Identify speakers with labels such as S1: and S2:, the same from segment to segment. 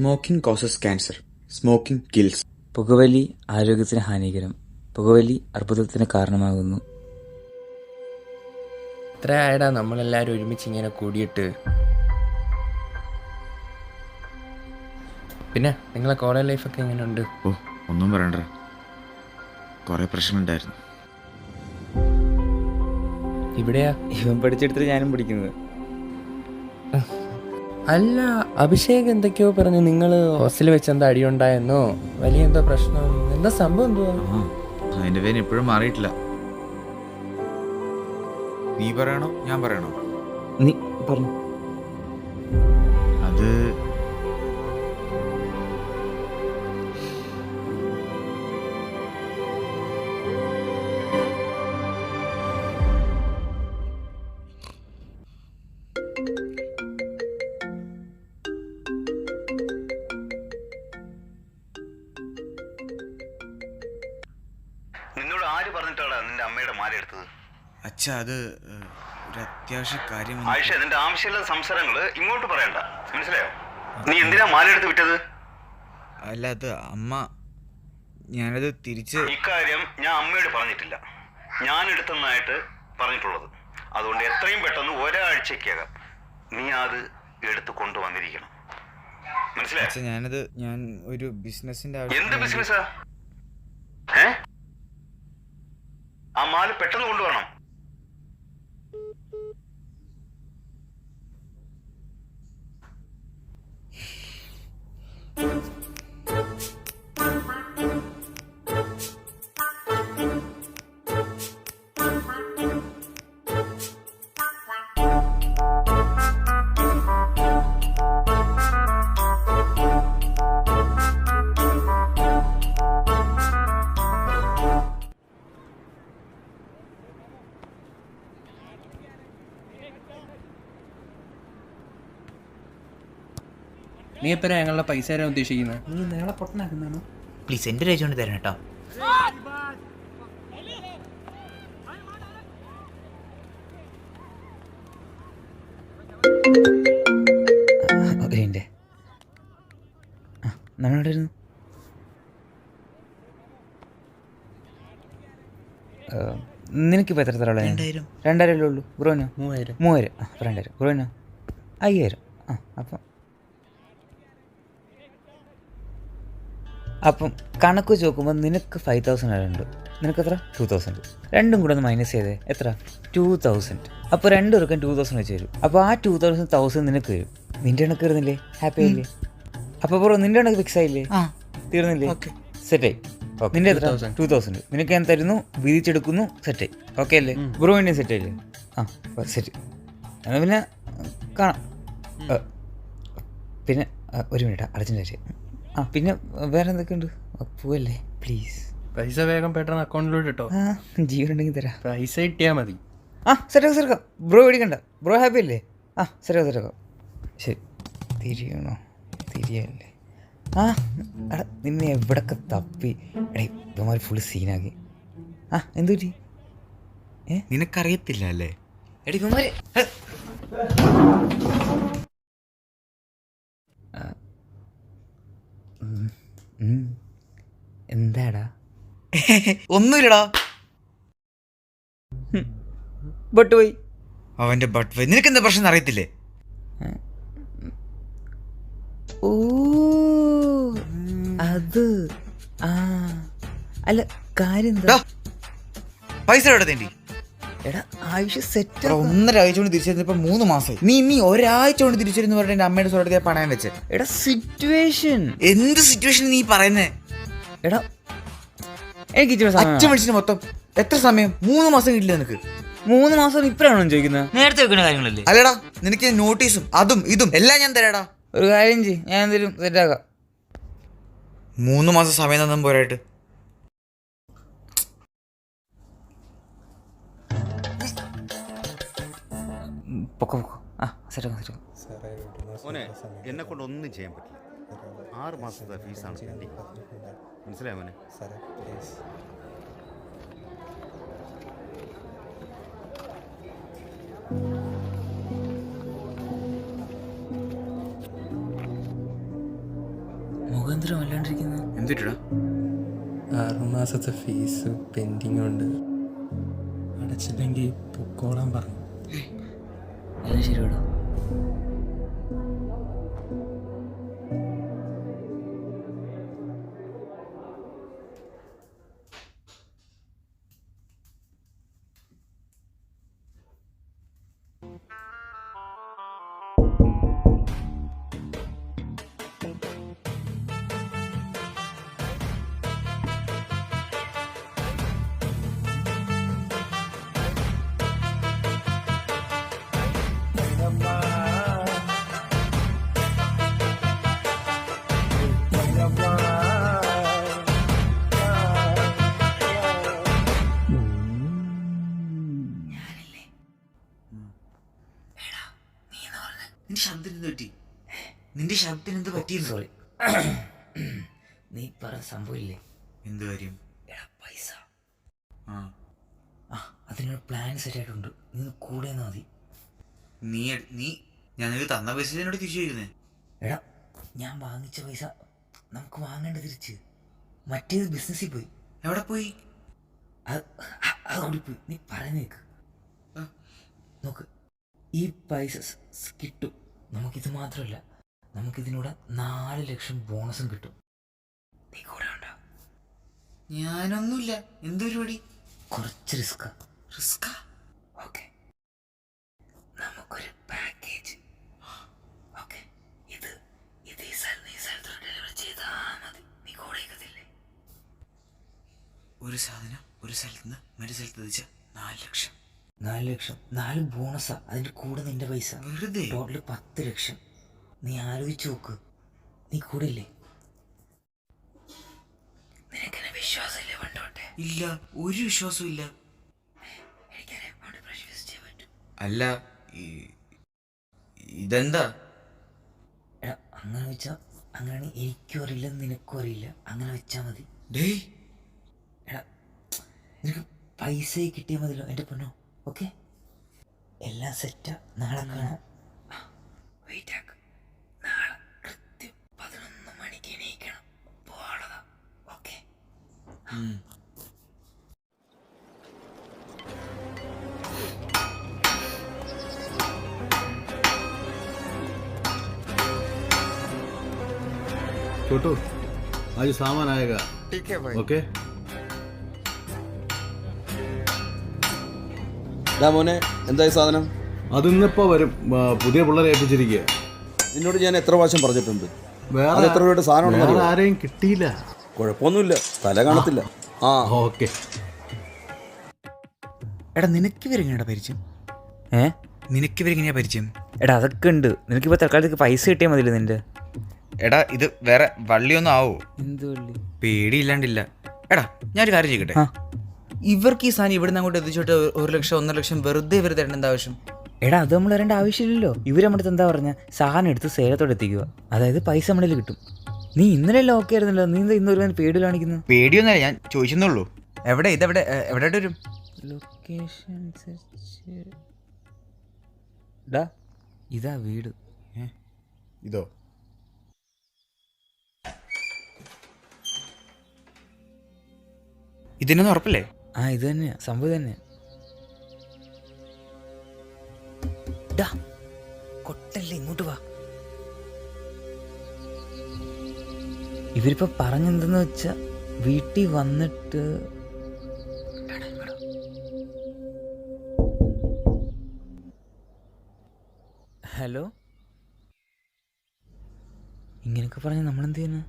S1: Smoking causes cancer. Smoking kills.
S2: പുകവലി ആരോഗ്യത്തിന് ഹാനികരം. പുകവലി അർബുദത്തിന് കാരണമാകുന്നു.
S3: എത്രയായടാ നമ്മളെല്ലാവരും ഒരുമിച്ച് ഇങ്ങനെ കൂടിയിട്ട്. പിന്നെ നിങ്ങളെ കോളേജ് ലൈഫൊക്കെ എങ്ങനെയുണ്ട്?
S4: ഒന്നും പറയണ്ട, കുറെ പ്രശ്നമുണ്ടായിരുന്നു.
S3: ഇവിടെയാ
S2: ഇവൻ പഠിച്ചെടുത്തിട്ട് ഞാനും പഠിക്കുന്നത്.
S3: അല്ല, അഭിഷേക് എന്തൊക്കെയോ പറഞ്ഞു നിങ്ങൾ ഹോസ്റ്റലിൽ വെച്ച് എന്താ അടിയുണ്ടായെന്നോ, വലിയ എന്തോ പ്രശ്നം, എന്താ സംഭവം എന്തുവാ?
S4: അതിന്റെ പേര് എപ്പോഴും മാറിയിട്ടില്ല. നീ പറയണോ ഞാൻ പറയണോ?
S2: നീ പറഞ്ഞു.
S4: അത്
S5: നിന്നോട് ആര് പറഞ്ഞിട്ടാടാ നിന്റെ അമ്മയുടെ മാല എടുത്തത്?
S4: അച്ഛാ, അത് ഒരു അത്യാവശ്യ കാര്യം.
S5: ആയിഷ, നിന്റെ ആവശ്യമില്ലാത്ത സംസാരങ്ങള് ഇങ്ങോട്ട് പറയണ്ട, മനസ്സിലായോ? നീ എന്തിനാ മാല എടുത്ത് വിറ്റത്?
S4: അല്ല, അത് അമ്മ, ഞാനത് തിരിച്ച്.
S5: ഇക്കാര്യം ഞാൻ അമ്മയോട് പറഞ്ഞിട്ടില്ല, ഞാൻ എടുത്തെന്നായിട്ട് പറഞ്ഞിട്ടുള്ളത്. അതുകൊണ്ട് എത്രയും പെട്ടെന്ന് ഒരാഴ്ചക്കകം നീ അത് എടുത്ത് കൊണ്ടുവന്നിരിക്കണം, മനസ്സിലായോ?
S4: ഞാൻ ഒരു ബിസിനസിന്റെ.
S5: എന്ത് ബിസിനസ്സാ? ആ മാല പെട്ടെന്ന് കൊണ്ടുവരണം.
S3: നീ എത്ര ഞങ്ങളുടെ പൈസ തരാൻ ഉദ്ദേശിക്കുന്നത്?
S6: നീ നേളെ പൊട്ടനാക്കുന്നതാണോ?
S7: പ്ലീസ് എൻ്റെ രേജ് കൊണ്ട് തരണം കേട്ടോ.
S2: നമ്മളെവിടെ ഇരുന്നു? നിനക്കിപ്പോൾ എത്ര തരാളെ? 2000 ഉള്ളൂ. ബ്രോനോ? 3000. അപ്പോൾ 2000. ബ്രോനോ? 5000. അപ്പം കണക്ക് വെച്ച് നോക്കുമ്പോൾ നിനക്ക് 5000 ഉണ്ട്, നിനക്ക് എത്ര? 2000. രണ്ടും കൂടെ ഒന്ന് മൈനസ് ചെയ്തേ, എത്ര? 2000. അപ്പോൾ 2 പേർക്കും 2000 വെച്ച് തരും. അപ്പോൾ ആ 2000 നിനക്ക് വരും. നിൻ്റെ കണക്ക് വരുന്നില്ലേ? ഹാപ്പി ആയില്ലേ? അപ്പോൾ ബ്രോ നിൻ്റെ കണക്ക് ഫിക്സ് ആയില്ലേ? തീർന്നില്ലേ? സെറ്റായി. നിൻ്റെ എത്ര? 2000. നിനക്ക് ഞാൻ തരുന്നു, വിധിച്ചെടുക്കുന്നു, സെറ്റായി. ഓക്കെ അല്ലേ? ബ്രോ വേണ്ടി സെറ്റ് ആയില്ലേ? സെറ്റ്. എന്നാൽ പിന്നെ കാണാം. പിന്നെ ഒരു മിനിറ്റ്, അർജൻറ്റ്. പിന്നെ വേറെ എന്തൊക്കെയുണ്ട്? പോവല്ലേ പ്ലീസ്?
S3: പൈസ വേഗം പെട്ടെന്ന് അക്കൗണ്ടിലോട്ട് ഇട്ടോ.
S2: ജീവനുണ്ടെങ്കിൽ തരാം.
S3: പൈസ കിട്ടിയാൽ മതി.
S2: സെറ്റാക്കാം. ബ്രോ മേടിക്കണ്ട. ബ്രോ ഹാപ്പി അല്ലേ? സെറ്റാക്കാം. ശരി. തിരിയണോ? തിരിയല്ലേ? എടാ നിന്നെ എവിടൊക്കെ തപ്പി. എടേ ഇവന്മാർ ഫുള്ള് സീനാക്കി. എന്തു പറ്റി?
S4: നിനക്കറിയത്തില്ല അല്ലേ?
S2: എടി ഇവന്മാർ എന്താടാ?
S4: ഒന്നുമില്ലടാ.
S2: ബട്ട് പോയി.
S4: അവന്റെ ബട്ട് പോയി. നിനക്കെന്താ പ്രശ്നം അറിയത്തില്ലേ?
S2: ഓ അത് അല്ല, കാര്യം എന്താ?
S4: പൈസ എവിടെ തേണ്ടി?
S2: എടാ ആയുഷ് സെറ്റ്.
S4: 1.5 ആഴ്ച കൊണ്ട് തിരിച്ചെത്തിയപ്പോ 3 മാസമായി. നീ ഒരാഴ്ച കൊണ്ട് തിരിച്ചെന്ന് പറഞ്ഞ എന്റെ അമ്മയുടെ സ്വരത്തെ പണയം വെച്ച്.
S2: എടാ സിറ്റുവേഷൻ.
S4: എന്ത് സിറ്റുവേഷൻ നീ പറയുന്നേ?
S2: എടാ എനിക്ക്
S4: അച്ഛൻ വിളിച്ചിട്ട് മൊത്തം എത്ര സമയം? 3 മാസം കിട്ടില്ല നിനക്ക്?
S2: 3 മാസം ഇപ്പഴാണോ ചോദിക്കുന്നത്?
S7: നേരത്തെ വെക്കുന്ന കാര്യങ്ങളല്ലേ?
S4: അല്ലടാ, നിനക്ക് നോട്ടീസും അതും ഇതും എല്ലാം ഞാൻ തരാടാ.
S2: ഒരു കാര്യം ചെയ്യ്, ഞാൻ എന്തെങ്കിലും സെറ്റാക്കാം.
S4: 3 മാസം സമയം തന്നും പോരായിട്ട്.
S2: പൊക്കോ. സെറ്റാക്കാം.
S5: മോനെ, എന്നെ കൊണ്ട് ഒന്നും ചെയ്യാൻ പറ്റില്ല. 6 മാസത്തെ ഫീസാണ് പെൻഡിങ്, മനസ്സിലായോ മോനെ?
S2: മിണ്ടാണ്ടിരിക്കുന്നത്?
S4: എന്തിട്ടാ?
S3: 6 മാസത്തെ ഫീസ് പെൻഡിങ് ഉണ്ട്, അടച്ചില്ലെങ്കിൽ പൊക്കോളാൻ പറഞ്ഞു.
S2: എല്ലാം ശരിയോടാ.
S4: നിന്റെ ശബ്ദത്തിന് എന്ത് പറ്റിയിരുന്നു?
S2: സോറി. നീ പറഞ്ഞ സംഭവമില്ലേ?
S4: എന്ത് കാര്യം?
S2: എടാ പൈസ.
S4: ആ
S2: അതിനൊരു പ്ലാൻ സെറ്റ് ആയിട്ടുണ്ട്, നീ കൂടെ മതി.
S4: നീ ഞാനൊരു തന്ന പൈസ എന്നോട് തിരിച്ചു ചോദിക്കുന്നേ?
S2: എടാ ഞാൻ വാങ്ങിച്ച പൈസ നമുക്ക് വാങ്ങേണ്ട തിരിച്ച്. മറ്റേത് ബിസിനസ്സിൽ പോയി.
S4: എവിടെ പോയി?
S2: അത് ഓടിപ്പോയി. നീ പറയുന്നേക്ക്. നോക്ക്, ഈ പൈസ കിട്ടും. നമുക്കിത് മാത്രമല്ല, നമുക്കിതിനൂടെ 4 ലക്ഷം ബോണസും കിട്ടും. നീ കൂടെ ഉണ്ടോ?
S4: ഞാനൊന്നുമില്ല. എന്ത് പരിപാടി?
S2: കുറച്ച് റിസ്ക്കാ.
S4: റിസ്കാ?
S2: ഓക്കെ, നമുക്കൊരു പാക്കേജ്. ഓക്കെ, ഇത് ഈ സ്ഥലത്തോട്ട് ഡെലിവറി ചെയ്താൽ മതി. നീ കൂടെ ഇരിക്കത്തില്ലേ?
S4: ഒരു സാധനം ഒരു സ്ഥലത്തുനിന്ന് മറ്റു സ്ഥലത്ത് എത്തിച്ച 4 ലക്ഷം.
S2: 4 ലക്ഷം, 4 ബോണസാ. അതിൻ്റെ കൂടെ നിന്റെ പൈസ.
S4: വെറുതെ?
S2: ടോട്ടൽ 10 ലക്ഷം. നീ ആലോചിച്ച് നോക്ക്. നീ കൂടെ ഇല്ലേ? നിനക്കെന്നെ വിശ്വാസമില്ലേ പണ്ടോട്ടെ?
S4: ഇല്ല, ഒരു വിശ്വാസവും ഇല്ല.
S2: എനിക്കറിയാം, അവിടെ പ്രശ്നം ചെയ്യാൻ പറ്റും.
S4: അല്ല, ഇതെന്താ?
S2: എടാ അങ്ങനെ വെച്ചാൽ അങ്ങനെയാണെങ്കിൽ എനിക്കും അറിയില്ല, നിനക്കും അറിയില്ല. അങ്ങനെ വെച്ചാൽ മതി.
S4: ഡേയ്,
S2: എടാ നിനക്ക് പൈസ കിട്ടിയാൽ മതിയല്ലോ എൻ്റെ പൊന്നോ. ഓക്കെ, എല്ലാം സെറ്റാ. നാളെ കാണാം. വെയിറ്റ് ആക്ക്. നാളെ കൃത്യം 11 മണിക്ക് എണീക്കണം. പോളതാ. ഓക്കെ.
S6: छोटू आज सामान आएगा.
S4: ठीक है भाई.
S6: ओके.
S8: മോനെ എന്തായി സാധനം?
S6: അതിന്നിപ്പോ വരും. പുതിയ പിള്ളേരെ ഏൽപ്പിച്ചിരിക്കുക.
S8: നിന്നോട് ഞാൻ എത്ര പ്രാവശ്യം പറഞ്ഞിട്ടുണ്ട്,
S6: വേറെ
S8: എത്ര രൂപയുടെ സാധനം
S6: വേറെ ആരെയും കിട്ടിയില്ല.
S8: കുഴപ്പമൊന്നുമില്ല, തല കാണത്തില്ല. ആ
S6: ഓക്കെ.
S4: എടാ നിനക്ക് ഇവരെങ്ങനെയാ പരിചയം? നിനക്ക് ഇവരെങ്ങനെയാ പരിചയം?
S2: എടാ അതൊക്കെ ഉണ്ട്. നിനക്കിപ്പോൾ തൽക്കാലത്തേക്ക് പൈസ കിട്ടിയാൽ മതിയല്ലോ നിന്റെ.
S4: എടാ ഇത് വേറെ വള്ളിയൊന്നും ആവോ?
S2: എന്ത് വള്ളി?
S4: പേടിയില്ലാണ്ടില്ല. എടാ ഞാനൊരു കാര്യം ചെയ്യട്ടെ. ഇവർക്ക് ഈ സാധനം ഇവിടുന്ന് അങ്ങോട്ട് എത്തിച്ചോട്ട് 1 ലക്ഷം 1.5 ലക്ഷം വെറുതെ തരേണ്ട എന്താ ആവശ്യം?
S2: എടാ അത് നമ്മൾ വരേണ്ട ആവശ്യമില്ലല്ലോ. ഇവർ നമ്മുടെ അടുത്ത് എന്താ പറഞ്ഞ, സാധനം എടുത്ത് സേലത്തോടെ എത്തിക്കുക. അതായത് പൈസ നമ്മളിൽ കിട്ടും. നീ ഇന്നലെല്ലാം ഓക്കെ ആയിരുന്നല്ലോ, നീ എന്താ ഇന്നൊരു പേടി കാണിക്കുന്നു?
S4: പേടിയൊന്നുമല്ല, ഞാൻ ചോദിച്ചെന്നുള്ളൂ. എവിടെ ഇതെവിടെ എവിടെ വരും?
S2: ലൊക്കേഷൻ ഡാ ഇതാ വീട്.
S6: ഇതോ?
S4: ഇതിനൊന്നും ഉറപ്പല്ലേ?
S2: ആ ഇത് തന്നെയാ സംഭവം തന്നെയാ. ഡാ കൊട്ടല്ലേ, ഇങ്ങോട്ട് വാ. ഇവരിപ്പോ പറഞ്ഞെന്തെന്ന് വെച്ചാ വീട്ടിൽ വന്നിട്ട് ഹലോ ഇങ്ങനെയൊക്കെ പറഞ്ഞ നമ്മളെന്ത് ചെയ്യുന്നു?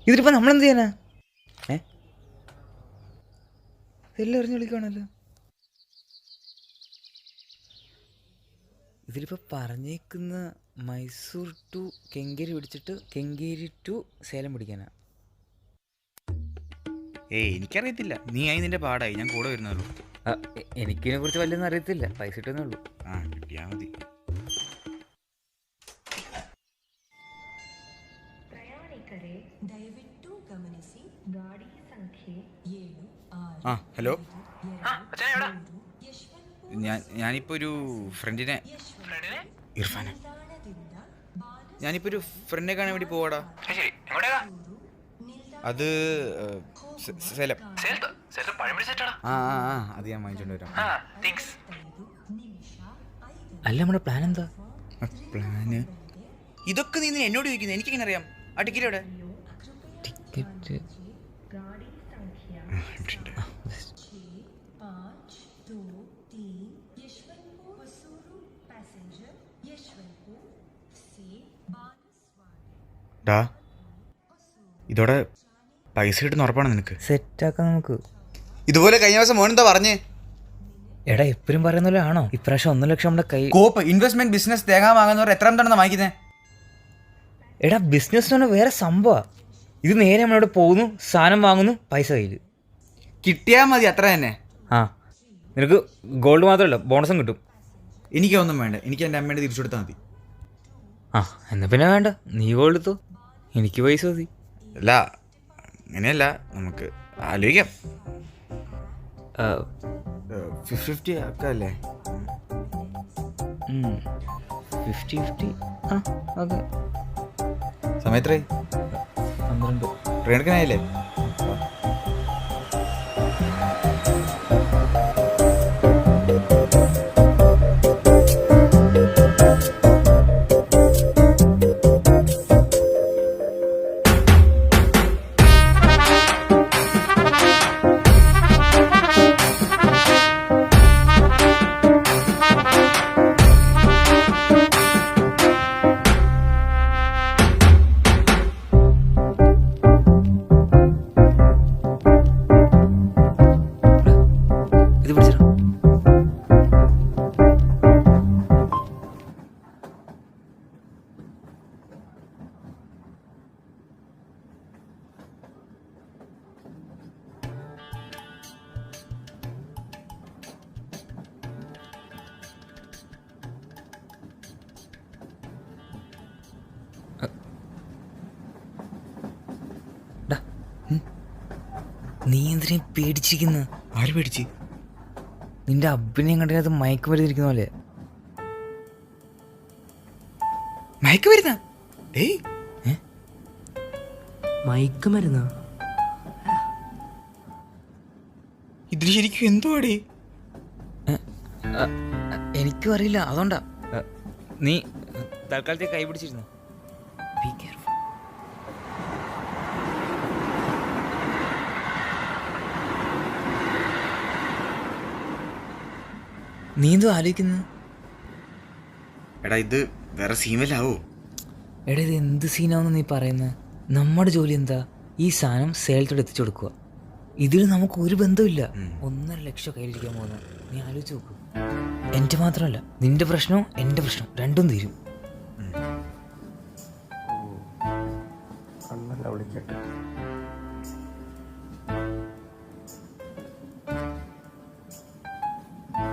S2: ഇതിലിപ്പോ നമ്മളെന്ത് ചെയ്യാനാ? എല്ലാം അറിഞ്ഞു വിളിക്കുകയാണല്ലോ. ഇതിലിപ്പോ പറഞ്ഞേക്കുന്ന മൈസൂർ ടു കെങ്കേരി പിടിച്ചിട്ട് കെങ്കേരി ടു സേലം പിടിക്കാനാ.
S4: എനിക്കറിയത്തില്ല. നീ ആയി നിന്റെ പാടായി, ഞാൻ കൂടെ വരുന്നുള്ളൂ.
S2: എനിക്കിതിനെ കുറിച്ച് വല്ലതൊന്നും അറിയത്തില്ല, പൈസ കിട്ടുന്നേ ഉള്ളൂ.
S4: കിട്ടിയാ മതി. ഹലോ. ഞാനിപ്പോൾ ഒരു ഫ്രണ്ടിനെ ഇർഫാനെ ഞാനിപ്പോൾ ഒരു ഫ്രണ്ടിനെ കാണാൻ വേണ്ടി പോവാടാ. അത് സേലം. ആ അത് ഞാൻ വാങ്ങിച്ചോണ്ട് വരാം.
S2: അല്ല നമ്മുടെ പ്ലാൻ എന്താ?
S4: പ്ലാന് ഇതൊക്കെ നീ എന്നോട് ചോദിക്കുന്നത്, എനിക്കെങ്ങനെ അറിയാം? ആ ടിക്കറ്റ് എവിടെ?
S2: ടിക്കറ്റ്
S4: ഡാ ഇതോടെ പൈസ കിട്ടുന്ന ഉറപ്പാണ് നിനക്ക്?
S2: സെറ്റാക്കാം നമുക്ക്.
S4: ഇതുപോലെ കഴിഞ്ഞ ദിവസം മോനെന്താ പറഞ്ഞേ?
S2: എടാ എപ്പോഴും പറയുന്നല്ലോ ആണോ? ഇപ്രാവശ്യം 1 ലക്ഷം നമ്മുടെ കൈ.
S4: കോപ്പ് ഇൻവെസ്റ്റ്മെന്റ് ബിസിനസ് തേങ്ങാൻ വാങ്ങുന്നവർ എത്ര തവണ വാങ്ങിക്കുന്നേ?
S2: എടാ ബിസിനസ് എന്ന് പറഞ്ഞാൽ വേറെ സംഭവമാണ്. ഇത് നേരെ നമ്മളിവിടെ പോകുന്നു, സാധനം വാങ്ങുന്നു, പൈസ കയ്യിൽ
S4: കിട്ടിയാൽ മതി, അത്ര തന്നെ.
S2: ആ നിനക്ക് ഗോൾഡ് മാത്രമല്ല ബോണസും കിട്ടും.
S4: എനിക്കൊന്നും വേണ്ട, എനിക്ക് എൻ്റെ അമ്മേൻ്റെ തിരിച്ചു കൊടുത്താൽ മതി.
S2: ആ എന്നാൽ പിന്നെ വേണ്ട, നീ ഗോൾഡ് എടുത്തോ, എനിക്ക് പൈസ മതി.
S4: അല്ല അങ്ങനെയല്ല, നമുക്ക് ആലോചിക്കാം. 50-50 ഒക്കെ അല്ലേ?
S2: 50-50 ആ ഓക്കെ.
S4: സമയത്രേ?
S2: 12.
S4: ട്രെയിൻ എടുക്കാനായില്ലേ?
S2: ഇത് പിടിച്ചിടാം. നീ എന്തിനാ പേടിച്ചിരിക്കുന്നു?
S4: ആര് പേടിച്ച്?
S2: നിന്റെ അഭിനയം കണ്ടതിനകത്ത് മയക്ക് വരുന്നിരിക്കുന്ന പോലെ.
S4: മയക്ക് വരുന്ന?
S3: മയക്കുമരുന്നോ?
S4: ഇതിൽ ശരിക്കും എന്തുവാടി?
S2: എനിക്കും അറിയില്ല, അതുകൊണ്ടാ. നീ തൽക്കാലത്തേക്ക് കൈ പിടിച്ചിരുന്നു. Be careful. നീ എന്തോ ആലോചിക്കുന്നത്?
S4: എടാ ഇത് വേറെ സീമല്ലാവോ?
S2: എടാ ഇത് എന്ത് സീനാണെന്ന് നീ പറയുന്നത്? നമ്മുടെ ജോലി എന്താ? ഈ സാധനം സേലത്തോട് എത്തിച്ചു കൊടുക്കുക. ഇതിൽ നമുക്ക് ഒരു ബന്ധമില്ല. 1.5 ലക്ഷം കയ്യിലിരിക്കാൻ പോകുന്നത് നീ ആലോചിച്ച് നോക്കൂ. എൻ്റെ മാത്രമല്ല, നിന്റെ പ്രശ്നവും എൻ്റെ പ്രശ്നം രണ്ടും തീരും.
S3: വിളിക്കട്ടെ.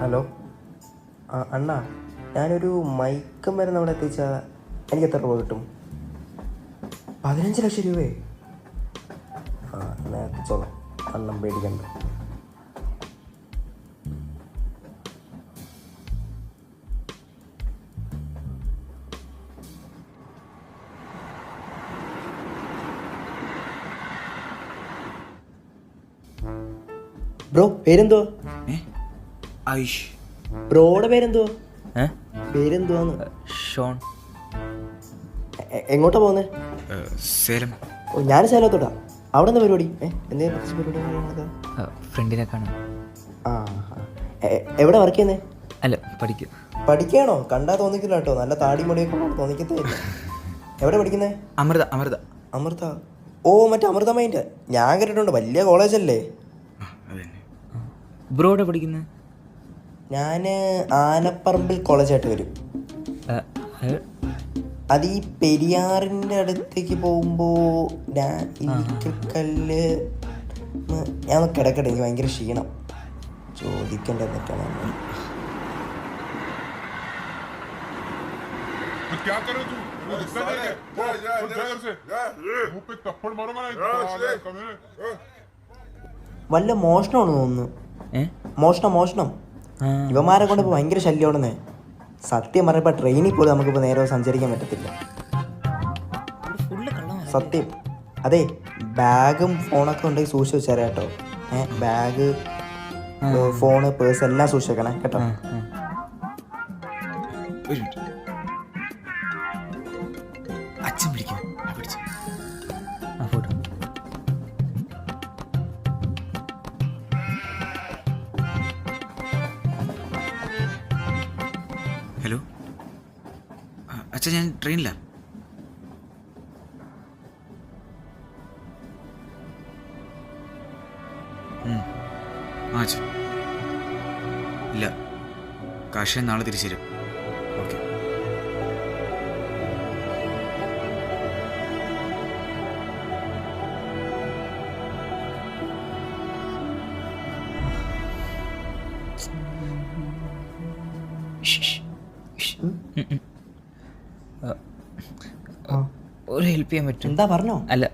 S3: ഹലോ ആ അണ്ണാ, ഞാനൊരു മയക്കുമരുന്ന് അവിടെ എത്തിച്ചാൽ എനിക്ക് എത്ര രൂപ കിട്ടും? 15 ലക്ഷം രൂപയെ? ആ എന്നാൽ എത്തിച്ചോളാം, അണ്ണം പേടിക്കണ്ട. ബ്രോ പേരെന്തോ?
S4: ആയിഷ്.
S3: ബ്രോയുടെ പേരെന്തോ? പേരെന്തുവാന്ന്?
S2: ഷോൺ.
S3: എങ്ങോട്ടാ പോകുന്നത്?
S4: സേലം.
S3: ഓ ഞാൻ സേലത്തോട്ടാ. അവിടെ എന്താ പരിപാടി? എന്തെങ്കിലും പരിപാടി?
S2: ഫ്രണ്ടിനെ കാണാം.
S3: ആ എവിടെ വർക്ക് ചെയ്യുന്നേ?
S2: അല്ല പഠിക്കും.
S3: പഠിക്കുകയാണോ? കണ്ടാ തോന്നിക്കില്ല കേട്ടോ, നല്ല താടി മടിയൊക്കെ തോന്നിക്കത്തേ. എവിടെ പഠിക്കുന്നേ?
S4: അമൃത. അമൃത.
S3: അമൃത? ഓ മറ്റേ അമൃത മൈൻഡ് ഞാൻ കേട്ടിട്ടുണ്ട്, വലിയ കോളേജല്ലേ?
S2: ബ്രോ എവിടെ പഠിക്കുന്നത്?
S3: ഞാൻ ആനപ്പറമ്പിൽ കോളേജായിട്ട് വരും. അത് ഈ പെരിയാറിൻ്റെ അടുത്തേക്ക് പോകുമ്പോൾ കല്ല്. ഞാൻ കിടക്കട്ടെ, എനിക്ക് ഭയങ്കര ക്ഷീണം. ചോദിക്കേണ്ടത് എന്നിട്ടാണ്.
S9: क्या करे तू? मुंह पे थप्पड़ मारूंगा ना।
S3: വല്ല മോഷണമാണ് തോന്നുന്നു. മോഷണം. ഇവന്മാരെ കൊണ്ട് ഇപ്പോൾ ഭയങ്കര ശല്യമാണെന്ന്. സത്യം പറഞ്ഞപ്പോൾ ട്രെയിനിൽ പോലും നമുക്കിപ്പോൾ നേരെ സഞ്ചരിക്കാൻ പറ്റത്തില്ല. സത്യം. അതെ, ബാഗും ഫോണൊക്കെ ഉണ്ടെങ്കിൽ സൂക്ഷിച്ച് വെച്ചാൽ കേട്ടോ. ബാഗ്, ഫോണ്, പേഴ്സ് എല്ലാം സൂക്ഷിച്ച് വെക്കണേ കേട്ടോ.
S4: ഒരു മിനിറ്റ്. അച്ഛൻ വിളിക്കും. ഹലോ അച്ഛൻ, ഞാൻ ട്രെയിനിലാ. ആ അച്ഛൻ, ഇല്ല, കാശ് നാളെ തിരിച്ചു തരും. ഓക്കെ.
S2: ഒരു ഹെൽപ്പ് ചെയ്യാൻ പറ്റും?
S3: എന്താ പറഞ്ഞോ?
S2: അല്ല,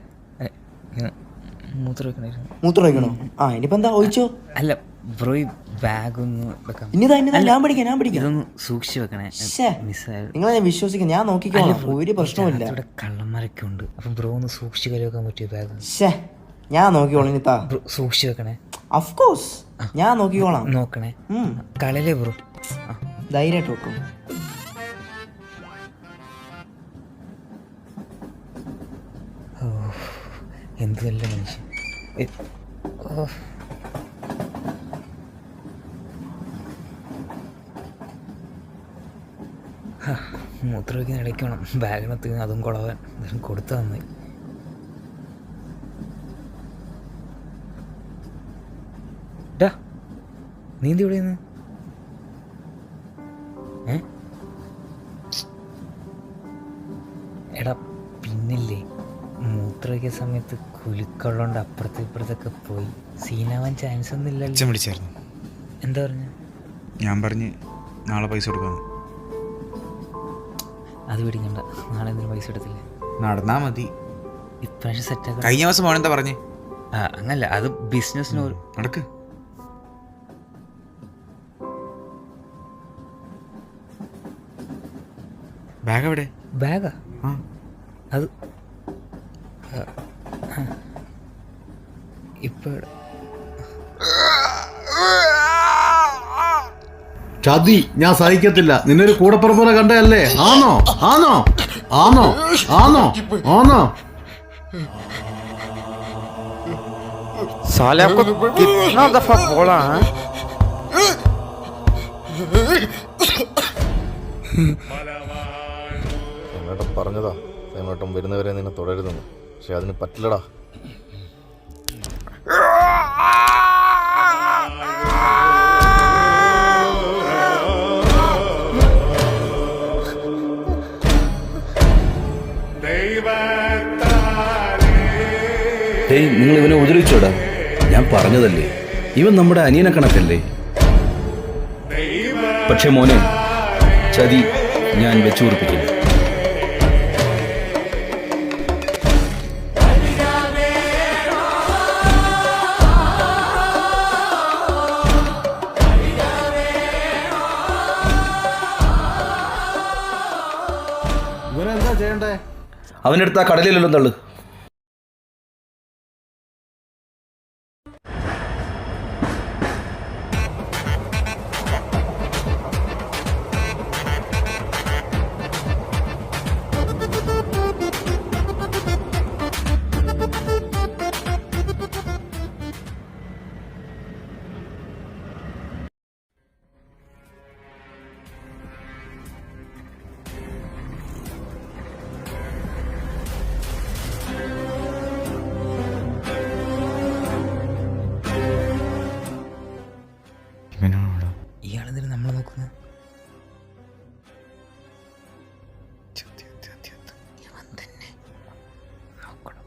S2: മൂത്രം വയ്ക്കണായിരുന്നു.
S3: മൂത്രം വയ്ക്കണോ? ആ, ഇനിയിപ്പോൾ എന്താ ഒഴിച്ചോ?
S2: അല്ല ബ്രോ, ഈ ബാഗ് ഒന്ന് വെക്കാം.
S3: ഇനിതാ ഞാൻ പിടിക്കാം.
S2: ഇതൊന്ന് സൂക്ഷിച്ച് വെക്കണേ.
S3: നിങ്ങളെ ഞാൻ വിശ്വസിക്കാം, ഞാൻ നോക്കിക്കോളാം, ഒരു പ്രശ്നവുമില്ല.
S2: ഇവിടെ കള്ളന്മാരൊക്കെ ഉണ്ട്. അപ്പം ബ്രോ ഒന്ന് സൂക്ഷിച്ച് കയറി വെക്കാൻ പറ്റിയ ബാഗ്?
S3: ഞാൻ നോക്കിക്കോളാം. ഇനിത്താ
S2: സൂക്ഷിച്ച് വെക്കണേ.
S3: ഓഫ് കോഴ്സ് ഞാൻ നോക്കിക്കോളാം.
S2: നോക്കണേ. കളയിലേ ബ്രോ,
S3: ധൈര്യമായിട്ട് വെക്കും.
S2: എന്ത് നല്ല മനുഷ്യൻ. മൂത്രം വയ്ക്കുന്ന ഇടയ്ക്ക് വേണം ബാഗിനകത്ത് അതും കുളവാൻ. കൊടുത്തു നന്നായി. ഡാ, നീന്തി ഇവിടെ നിന്ന് എടാ, പിന്നില്ലേ മൂത്രമൊഴിക്കുന്ന സമയത്ത് കുലുക്കുള്ളതുകൊണ്ട് അപ്പുറത്ത് ഇപ്പുറത്തൊക്കെ പോയി സീനാവാൻ ചാൻസ് ഒന്നും ഇല്ലല്ലോ.
S4: അച്ഛൻ വിളിച്ചായിരുന്നു.
S2: എന്താ പറഞ്ഞു?
S4: ഞാൻ പറഞ്ഞ് നാളെ പൈസ കൊടുക്കാമെന്ന്.
S2: അത് പിടിക്കണ്ട, നാളെ എന്തെങ്കിലും പൈസ എടുത്തില്ലേ?
S4: നടന്നാ മതി.
S2: ഇപ്രാവശ്യം സെറ്റാക്കാം.
S4: കഴിഞ്ഞ മാസം മോനെന്താ പറഞ്ഞേ?
S2: അങ്ങനല്ല, അത് ബിസിനസ്സിന് ഒരു
S4: നടക്ക്. ബാഗ് എവിടെ?
S2: ബാഗാ? അത് ഇപ്പോൾ
S6: ചതി ഞാൻ സഹിക്കത്തില്ല. നിന്നൊരു കൂടപ്പുറപ്പോലെ കണ്ടല്ലേ? ആണോ ആണോ ആണോ ആണോ ആണോ?
S10: പറഞ്ഞതാ സേമേട്ടൻ വരുന്നവരെ നിന്നെ തുടരുന്നു. പക്ഷെ അതിന് പറ്റില്ലടാ.
S8: നിങ്ങൾ ഇവനെ ഉപദ്രവിച്ചോടാ? ഞാൻ പറഞ്ഞതല്ലേ, ഇവൻ നമ്മുടെ അനിയനെ കണക്കല്ലേ. പക്ഷെ മോനെ, ചതി ഞാൻ വെച്ചുറപ്പിക്കില്ല.
S6: ഇവനെന്താ ചെയ്യണ്ടേ?
S8: അവനെടുത്ത ആ കടലിലെല്ലാം തള്ളു.
S2: ഇയാളെന്തിനാ നമ്മളെ നോക്കുന്നത്?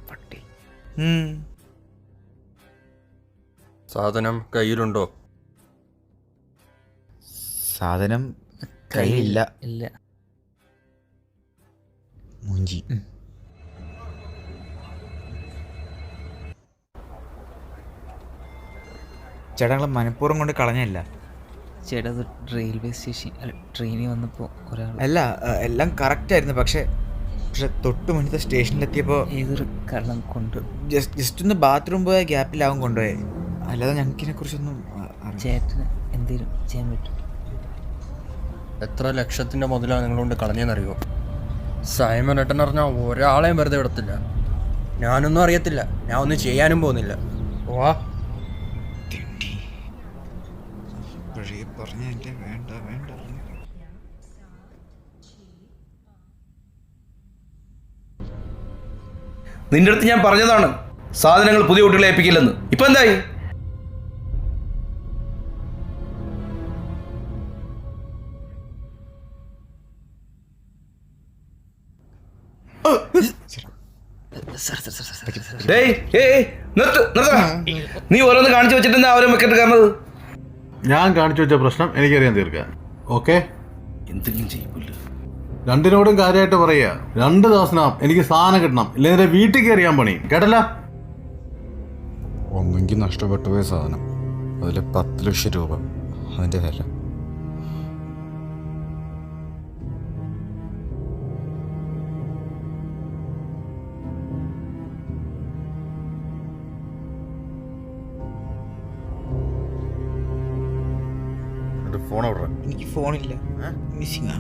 S2: പട്ടി.
S10: സാധനം കയ്യിലുണ്ടോ?
S4: സാധനം കയ്യിലില്ല.
S2: ഇല്ല.
S4: മൂഞ്ചി. ചേട്ടാ, മനഃപൂർവ്വം കൊണ്ട് കളഞ്ഞല്ല.
S2: ചേട്ടാ അത് റെയിൽവേ സ്റ്റേഷൻ ട്രെയിനിൽ വന്നപ്പോൾ ഒരാൾ
S4: അല്ല എല്ലാം കറക്റ്റായിരുന്നു, പക്ഷെ തൊട്ട് മുന്നത്തെ സ്റ്റേഷനിലെത്തിയപ്പോൾ
S2: ഏതൊരു കള്ളം കൊണ്ട്
S4: ജസ്റ്റ് ഒന്ന് ബാത്റൂം പോയ ഗ്യാപ്പിലാവും കൊണ്ടുപോയേ. അല്ലാതെ ഞങ്ങൾക്ക് ഇതിനെക്കുറിച്ചൊന്നും
S2: ചേട്ടന് എന്തെങ്കിലും ചെയ്യാൻ പറ്റും?
S11: എത്ര ലക്ഷത്തിൻ്റെ മുതലാണ് നിങ്ങളുകൊണ്ട് കളഞ്ഞെന്നറിയോ? സൈമൺ ഏട്ടൻ അറിഞ്ഞാൽ ഒരാളെയും വെറുതെ വിടത്തില്ല. ഞാനൊന്നും അറിയത്തില്ല, ഞാൻ ഒന്നും ചെയ്യാനും പോകുന്നില്ല. വാ.
S4: പറഞ്ഞ എൻ്റെ വേണ്ട വേണ്ട.
S8: നിന്റെ അടുത്ത് ഞാൻ പറഞ്ഞതാണ് സാധനങ്ങൾ പുതിയ കുട്ടികളെ ഏൽപ്പിക്കില്ലെന്ന്. ഇപ്പൊ എന്തായി? നീ ഓരോന്ന് കാണിച്ചു വെച്ചിട്ട് അവരെ വെക്കിട്ട് കാണുന്നത്.
S6: ഞാൻ കാണിച്ചു വെച്ച പ്രശ്നം എനിക്കറിയാൻ തീർക്കാൻ. ഓക്കെ,
S8: എന്തെങ്കിലും ചെയ്യില്ല.
S6: രണ്ടിനോടും കാര്യമായിട്ട് പറയുക, 2 ദിവസത്തിനകം എനിക്ക് സാധനം കിട്ടണം, ഇല്ലെങ്കിൽ വീട്ടിൽ കയറിയാൻ പണി. കേട്ടല്ല?
S10: ഒന്നെങ്കിൽ നഷ്ടപ്പെട്ടു പോയ സാധനം, അതിൽ 10 ലക്ഷം രൂപ അതിൻ്റെ വില. ഫോൺ അവിടെ
S4: എനിക്ക് ഫോണില്ല, മിസ്സിങ്ങാ.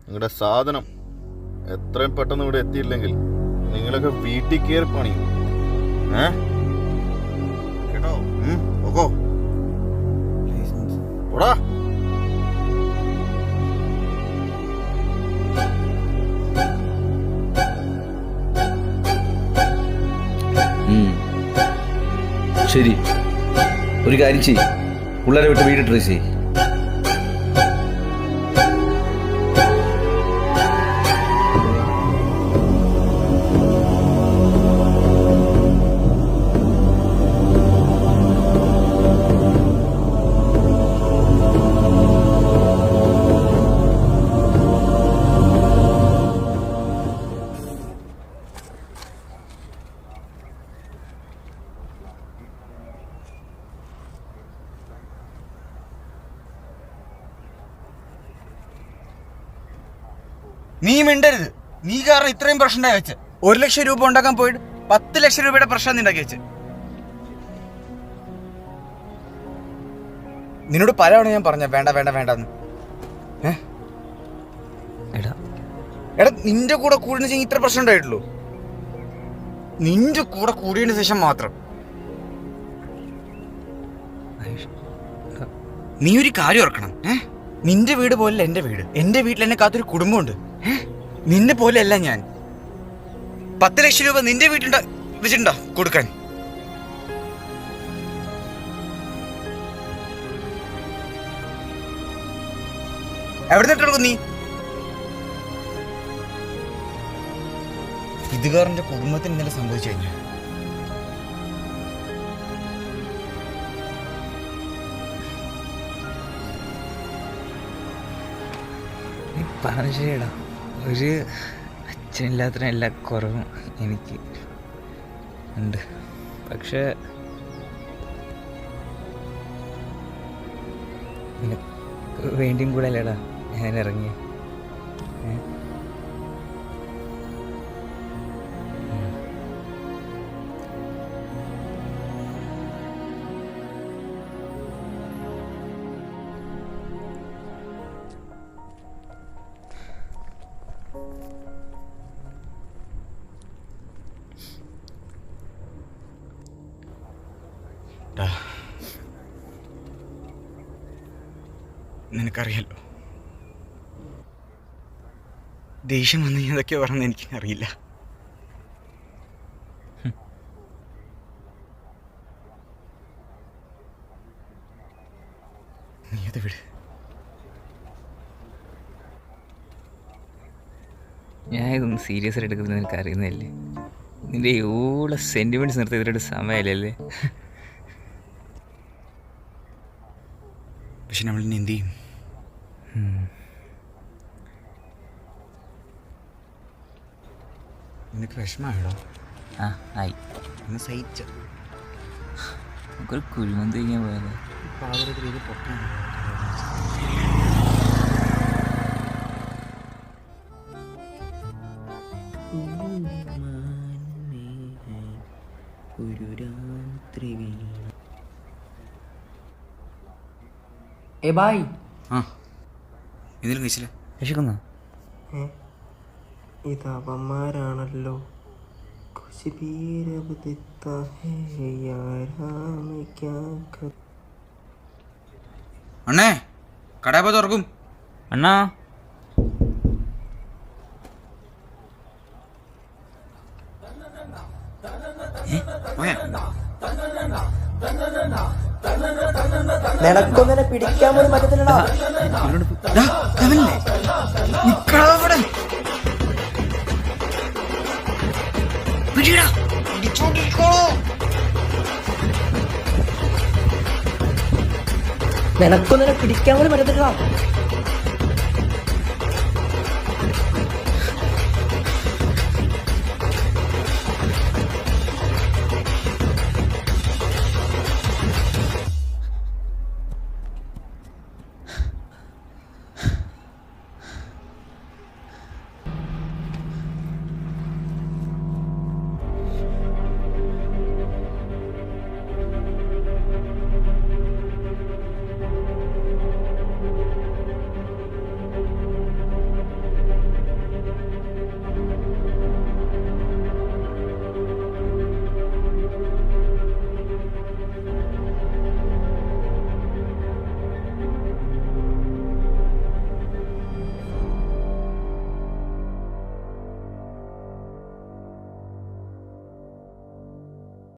S10: നിങ്ങളുടെ സാധനം എത്രയും പെട്ടെന്ന് ഇവിടെ എത്തിയില്ലെങ്കിൽ നിങ്ങളൊക്കെ വീട്ടിൽ കയറി പണിയും. കേട്ടോ? ഓക്കോ ഓടാ.
S8: ശരി, ഒരു കാര്യം ചെയ്യ്, പിള്ളേരെ വിട്ട് വീട് ട്രേസ് ചെയ്യ്.
S4: നീ മിണ്ടരുത്. നീ കാരണം ഇത്രയും പ്രശ്നം ഉണ്ടായി വെച്ച്. 1 ലക്ഷം രൂപ ഉണ്ടാക്കാൻ പോയിട്ട് 10 ലക്ഷം രൂപയുടെ പ്രശ്നം നീ ഉണ്ടാക്കി വെച്ച്. നിന്നോട് പലവണ ഞാൻ പറഞ്ഞ വേണ്ട വേണ്ട വേണ്ടെന്ന്. എടാ നിന്റെ കൂടെ കൂടിയെന്ന് വെച്ചാൽ ഇത്ര പ്രശ്നം ഉണ്ടായിട്ടുള്ളൂ. നിന്റെ കൂടെ കൂടിയതിന് ശേഷം മാത്രം. നീ ഒരു കാര്യം ഓർക്കണം. നിന്റെ വീട് പോലല്ല എൻ്റെ വീട്. എൻ്റെ വീട്ടിൽ എന്നെ കാത്തൊരു കുടുംബമുണ്ട്. നിന്നെ പോലെയല്ല ഞാൻ. 10 ലക്ഷം രൂപ നിന്റെ വീട്ടിലുണ്ടോ വെച്ചിട്ടുണ്ടോ കൊടുക്കാൻ? എവിടെ നിന്നിട്ടെടുക്കും നീ? ഇത് കാരണം എൻ്റെ കുടുംബത്തിന് ഇന്നലെ സംഭവിച്ചു കഴിഞ്ഞു.
S2: പറഞ്ഞു ശരിയടാ, ഒരു അച്ഛനില്ലാത്ത എല്ലാ കുറവും എനിക്ക് ഉണ്ട്. പക്ഷെ നിനക്ക് വേണ്ടിയും കൂടെ അല്ലേടാ ഞാൻ ഇറങ്ങി.
S4: നിനക്കറിയാലോ, ദേഷ്യം വന്ന് ഏതൊക്കെയോ പറഞ്ഞ് എനിക്കറിയില്ല. നീ അത് വിട്.
S2: ഞാൻ ഇതൊന്നും സീരിയസ് ആയിട്ട് എടുക്കുന്നത് നിനക്ക് അറിയുന്നതല്ലേ. നിന്റെ ഓള സെൻറ്റിമെൻറ്റ്സ് നിർത്തി ഇതിലൊരു സമയമല്ലേ.
S4: പക്ഷെ നമ്മളിനി എന്ത് ചെയ്യും? നിനക്ക് വിഷമായിടോ?
S2: ആ ആയി.
S4: ഒന്ന് സഹിച്ച
S2: നമുക്കൊരു കുഴിമന്ത് കഴിഞ്ഞാൽ പോയാലോ?
S4: പാവരത്തിൽ ഇത് പൊട്ടാൻ
S3: ഒരു രാത്രി ബായ്.
S4: ആ ഇതിലും കഴിച്ചില്ല.
S2: വിശക്കുന്നോ?
S3: ഇത് അവന്മാരാണല്ലോ.
S4: അണ്ണേ കടയപ്പോ തുറക്കും.
S2: അണ്ണാ
S3: നിനക്കൊന്നെ പിടിക്കാൻ പോലും പറ്റത്തില്ലടാ. നിനക്കൊന്നെ പിടിക്കാൻ പോലും പറ്റത്തില്ലടാ.